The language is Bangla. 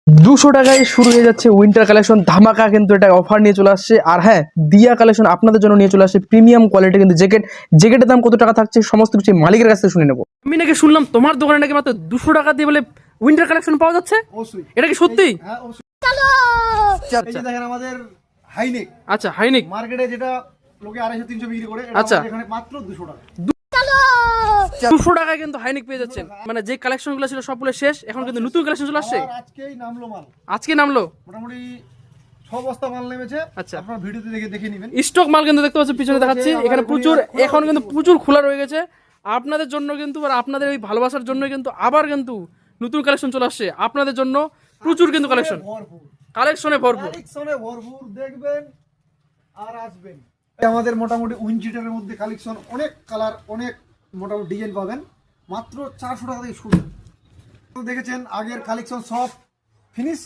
200 টাকায় শুরু হয়ে যাচ্ছে উইন্টার কালেকশন ধামাকা, কিন্তু এটা অফার নিয়ে চলে আসছে। আর হ্যাঁ, দিয়া কালেকশন আপনাদের জন্য নিয়ে চলে আসছে প্রিমিয়াম কোয়ালিটি কিন্তু জ্যাকেটের দাম কত টাকা থাকছে সমস্ত কিছু মালিকের কাছ থেকে শুনে নেবো। আমি নাকি শুনলাম তোমার দোকানে নাকি মাত্র 200 টাকা দিয়ে বলে উইন্টার কালেকশন পাওয়া যাচ্ছে। অবশ্যই। এটা কি সত্যি? হ্যাঁ অবশ্যই। আচ্ছা এই যে দেখেন আমাদের হাইনেক, আচ্ছা, হাইনিক। মার্কেটে যেটা লোকে 250-300 বিক্রি করে, এটা আচ্ছা। আমাদের এখানে মাত্র 200 টাকা। 200 টাকায় কিন্তু হাইনিক পেয়ে যাচ্ছেন। মানে যে কালেকশন গুলো ছিল সবগুলো শেষ, এখন কিন্তু নতুন কালেকশন চলে আসছে। আবার আজকেই নামলো মাল, আজকে নামলো মোটামুটি 6 বস্তা মাল নেমেছে। আচ্ছা। আপনারা ভিডিওতে দেখে নিবেন। স্টক মাল কিন্তু দেখতে পাচ্ছেন, পিছনে দেখাচ্ছি। এখানে প্রচুর, এখন কিন্তু প্রচুর খোলা রয়ে গেছে আপনাদের জন্য কিন্তু, আর আপনাদের ওই ভালোবাসার জন্য কিন্তু আবার কিন্তু নতুন কালেকশন চলে আসছে আপনাদের জন্য। প্রচুর কিন্তু কালেকশন, ভরপুর, কালেকশনে ভরপুর। কালেকশনে ভরপুর, দেখবেন আর আসবেন। আমাদের মোটামুটি উইনচিটারের মধ্যে কালেকশন অনেক কালার, অনেক মোটামুটি ডিজাইন পাবেন মাত্র 400 টাকা থেকে শুরু। দেখেছেন আগের কালেকশন সব ফিনিশ,